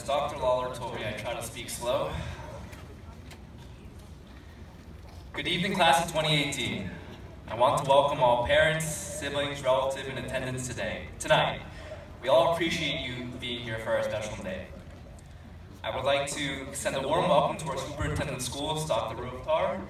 As Dr. Lawler told me, I try to speak slow. Good evening, class of 2018. I want to welcome all parents, siblings, relatives in attendance tonight. We all appreciate you being here for our special day. I would like to extend a warm welcome to our superintendent of schools, Dr. Rothar,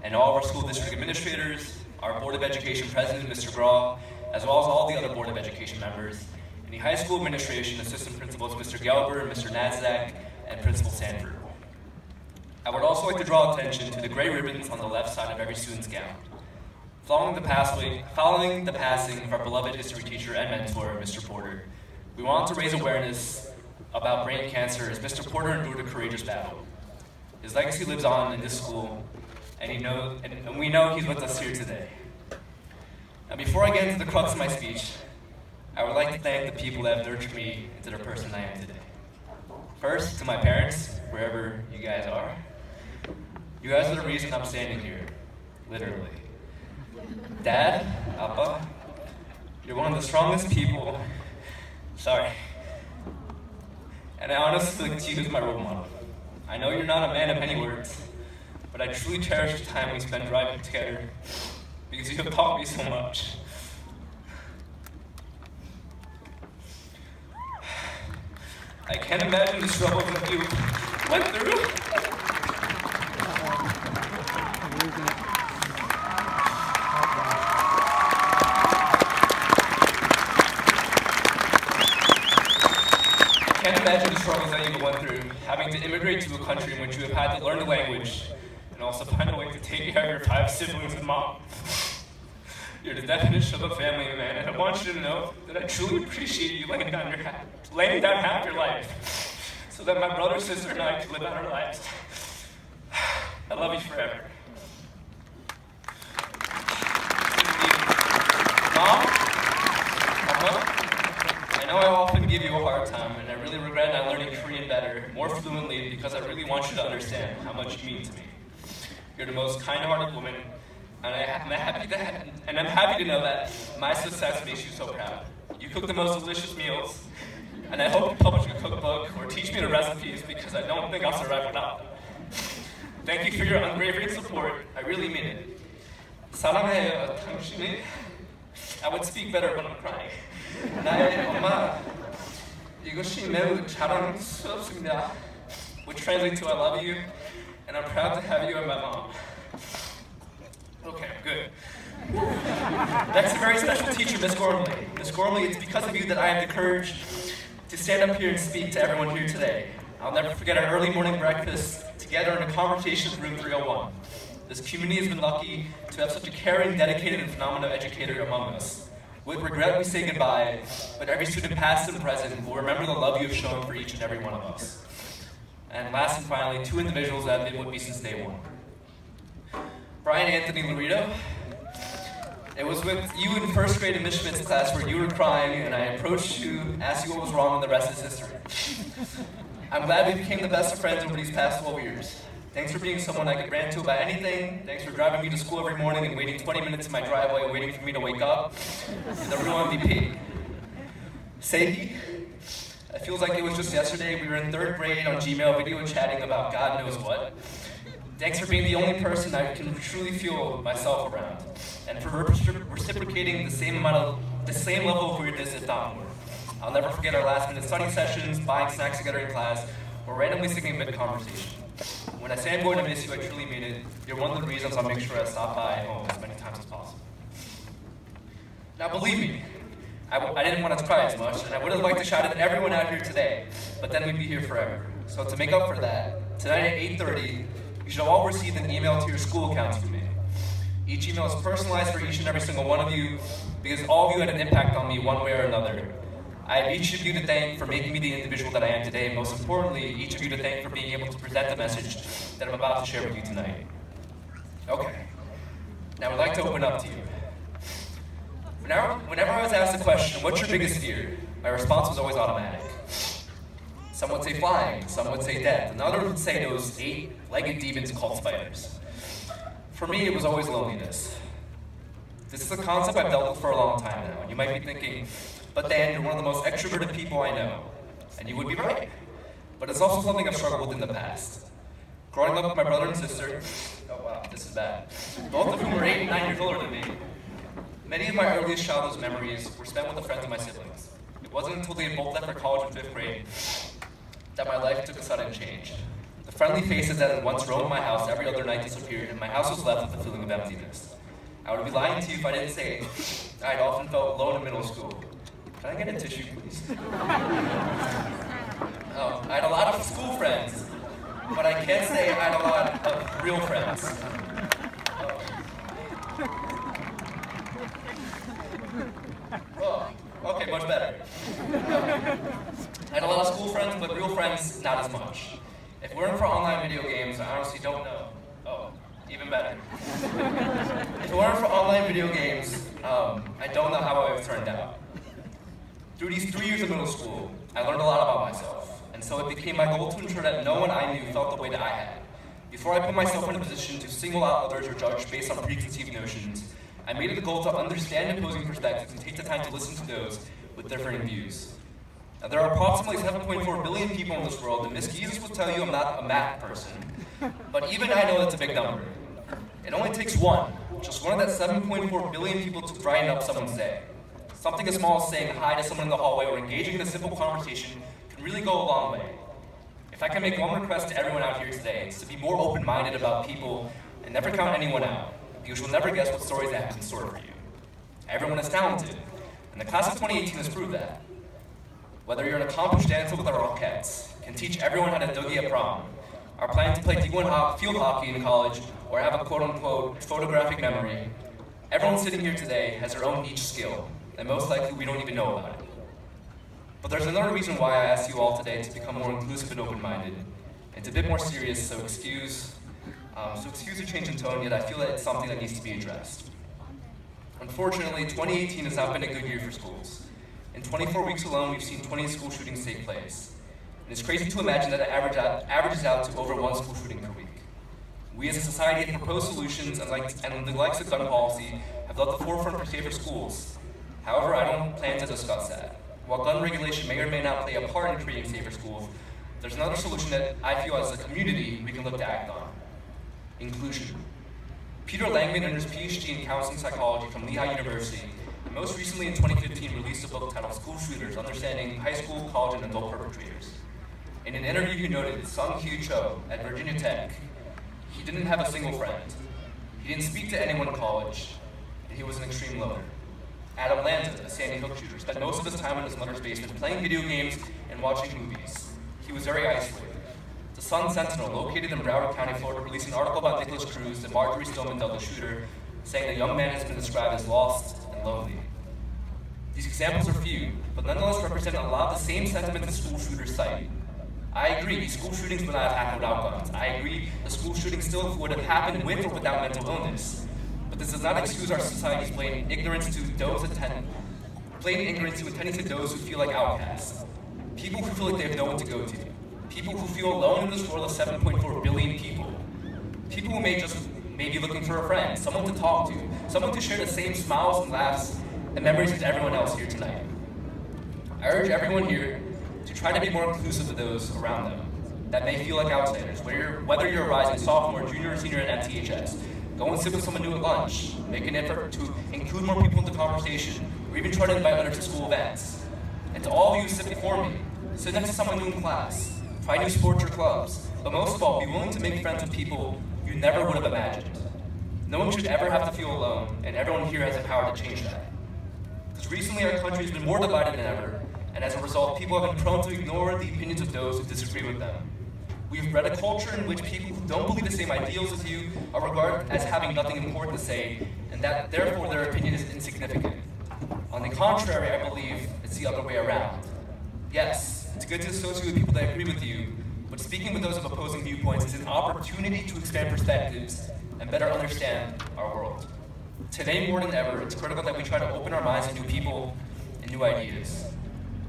and all of our school district administrators, our Board of Education President, Mr. Graw, as well as all the other Board of Education members, and the high school administration, assistant principals, Mr. Gelber, Mr. Nadzak, and Principal Sanford. I would also like to draw attention to the gray ribbons on the left side of every student's gown. Following the passing of our beloved history teacher and mentor, Mr. Porter, we want to raise awareness about brain cancer as Mr. Porter endured a courageous battle. His legacy lives on in this school, and we know he's with us here today. Now, before I get into the crux of my speech, I would like to thank the people that have nurtured me into the person I am today. First, to my parents, wherever you guys are. You guys are the reason I'm standing here, literally. Dad, Appa, you're one of the strongest people, and I honestly look to you as my role model. I know you're not a man of many words, but I truly cherish the time we spent driving together because you have taught me so much. I can't imagine the struggles that you went through. I can't imagine the struggles that you went through, having to immigrate to a country in which you have had to learn the language and also find a way to take care of your 5 siblings and mom. You're the definition of a family man, and I want you to know that I truly appreciate you laying down half your life so that my brother, sister, and I can live out our lives. I love you forever. Mom, Mama, I know I often give you a hard time, and I really regret not learning Korean better, more fluently, because I really want you to understand how much you mean to me. You're the most kind-hearted woman, and I'm happy to know that my success makes you so proud. You cook the most delicious meals, and I hope you publish a cookbook or teach me the recipes because I don't think I'll survive without them. Thank you for your unwavering support. I really mean it. 사랑해요, 당신이. I would speak better when I'm crying. 나의 엄마, 이것이 매우 자랑스럽습니다. Which translates to I love you, and I'm proud to have you as my mom. Okay, good. Next, a very special teacher, Miss Gormley. Miss Gormley, it's because of you that I have the courage to stand up here and speak to everyone here today. I'll never forget our early morning breakfast together in a conversation room 301. This community has been lucky to have such a caring, dedicated, and phenomenal educator among us. With regret, we say goodbye, but every student past and present will remember the love you have shown for each and every one of us. And last and finally, 2 individuals that have been with me since day 1. Brian Anthony Laredo. It was with you in 1st grade English Schmidt's class where you were crying and I approached you, asked you what was wrong, and the rest is history. I'm glad we became the best of friends over these past 12 years. Thanks for being someone I could rant to about anything. Thanks for driving me to school every morning and waiting 20 minutes in my driveway waiting for me to wake up. You're the real MVP. Sehi. It feels like it was just yesterday. We were in 3rd grade on Gmail video chatting about God knows what. Thanks for being the only person I can truly feel myself around, and for reciprocating the same level of weirdness, if not more. I'll never forget our last-minute study sessions, buying snacks together in class, or randomly singing mid-conversation. When I say I'm going to miss you, I truly mean it. You're one of the reasons I'll make sure I stop by home as many times as possible. Now, believe me, I didn't want to cry as much, and I would have liked to shout at everyone out here today, but then we'd be here forever. So to make up for that, tonight at 8:30, you should have all received an email to your school accounts from me. Each email is personalized for each and every single one of you because all of you had an impact on me one way or another. I have each of you to thank for making me the individual that I am today, and most importantly, each of you to thank for being able to present the message that I'm about to share with you tonight. Okay, now I'd like to open up to you. Whenever I was asked the question, what's your biggest fear? My response was always automatic. Some would say flying, some would say death, and others would say those 8-legged demons called spiders. For me, it was always loneliness. This is a concept I've dealt with for a long time now, and you might be thinking, but Dan, you're one of the most extroverted people I know. And you would be right. but it's also something I've struggled with in the past. Growing up with my brother and sister, oh wow, this is bad, both of whom were 8 and 9 years older than me, many of my earliest childhood memories were spent with the friends of my siblings. It wasn't until they had both left for college in 5th grade that my life took a sudden change. The friendly faces that had once roamed my house every other night disappeared, and my house was left with a feeling of emptiness. I would be lying to you if I didn't say I had often felt alone in middle school. Can I get a tissue, please? I had a lot of school friends, but I can't say I had a lot of real friends. Okay, much better. I had a lot of school friends, but real friends, not as much. If it weren't for online video games, I honestly don't know. Oh, even better. If it weren't for online video games, I don't know how I would have turned out. Through these 3 years of middle school, I learned a lot about myself, and so it became my goal to ensure that no one I knew felt the way that I had. Before I put myself in a position to single out others or judge based on preconceived notions, I made it a goal to understand opposing perspectives and take the time to listen to those with differing views. Now, there are approximately 7.4 billion people in this world, and Miss Jesus will tell you I'm not a math person, but even I know that's a big number. It only takes one, just one of that 7.4 billion people to brighten up someone's day. Something as small as saying hi to someone in the hallway or engaging in a simple conversation can really go a long way. If I can make one request to everyone out here today, it's to be more open-minded about people and never count anyone out, because you'll never guess what stories they have in store for you. Everyone is talented, and the class of 2018 has proved that. Whether you're an accomplished dancer with our Rockettes, can teach everyone how to doogie at prom, are planning to play D1 field hockey in college, or have a quote-unquote photographic memory, everyone sitting here today has their own niche skill, and most likely we don't even know about it. But there's another reason why I asked you all today to become more inclusive and open-minded. It's a bit more serious, so excuse the change in tone, yet I feel that it's something that needs to be addressed. Unfortunately, 2018 has not been a good year for schools. In 24 weeks alone, we've seen 20 school shootings take place. And it's crazy to imagine that it averages out to over 1 school shooting per week. We as a society have proposed solutions, and the likes of gun policy have led the forefront for safer schools. However, I don't plan to discuss that. While gun regulation may or may not play a part in creating safer schools, there's another solution that I feel as a community we can look to act on. Inclusion. Peter Langman earned his PhD in counseling psychology from Lehigh University, and most recently in 2015 released a book titled School Shooters, Understanding High School, College, and Adult Perpetrators. In an interview he noted, Sung-Kyu Cho at Virginia Tech, he didn't have a single friend. He didn't speak to anyone in college, and he was an extreme loner. Adam Lanza, a Sandy Hook shooter, spent most of his time in his mother's basement playing video games and watching movies. He was very isolated. The Sun Sentinel, located in Broward County, Florida, released an article about Nicholas Cruz, the Marjorie Stoneman Douglas shooter, saying the young man has been described as lost and lonely. These examples are few, but nonetheless represent a lot of the same sentiments the school shooters cite. I agree, school shootings would not have happened without guns. I agree, the school shooting still would have happened with or without mental illness. But this does not excuse our society's blatant ignorance to attending to those who feel like outcasts. People who feel like they have no one to go to. People who feel alone in this world of 7.4 billion people. People who may be looking for a friend, someone to talk to, someone to share the same smiles and laughs and memories as everyone else here tonight. I urge everyone here to try to be more inclusive of those around them that may feel like outsiders, whether you're a rising sophomore, junior, or senior at MTHS. Go and sit with someone new at lunch. Make an effort to include more people in the conversation, or even try to invite others to school events. And to all of you who sit before me, sit next to someone new in class. Try new sports or clubs. But most of all, be willing to make friends with people you never would have imagined. No one should ever have to feel alone, and everyone here has the power to change that. Because recently our country has been more divided than ever, and as a result, people have been prone to ignore the opinions of those who disagree with them. We've bred a culture in which people who don't believe the same ideals as you are regarded as having nothing important to say, and that therefore their opinion is insignificant. On the contrary, I believe it's the other way around. Yes, it's good to associate with people that agree with you, but speaking with those of opposing viewpoints is an opportunity to expand perspectives and better understand our world. Today more than ever, it's critical that we try to open our minds to new people and new ideas.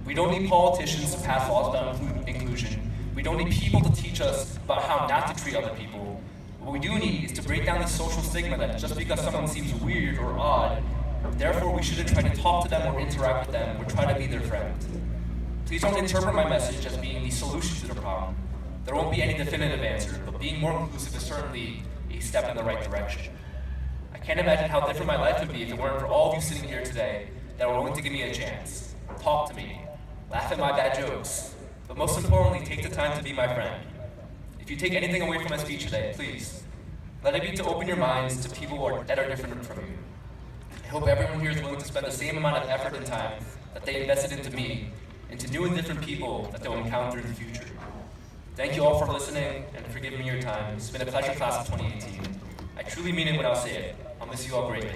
We don't need politicians to pass laws about inclusion. We don't need people to teach us about how not to treat other people. What we do need is to break down the social stigma that just because someone seems weird or odd, therefore we shouldn't try to talk to them or interact with them or try to be their friend. Please Please don't interpret my message as being the solution to the problem. There won't be any definitive answer, but being more inclusive is certainly a step in the right direction. I can't imagine how different my life would be if it weren't for all of you sitting here today that were willing to give me a chance, talk to me, laugh at my bad jokes, but most importantly, take the time to be my friend. If you take anything away from my speech today, please, let it be to open your minds to people that are different from you. I hope everyone here is willing to spend the same amount of effort and time that they invested into me, into new and different people that they'll encounter in the future. Thank you all for listening and for giving me your time. It's been a pleasure, class of 2018. I truly mean it when I say it. I'll miss you all greatly.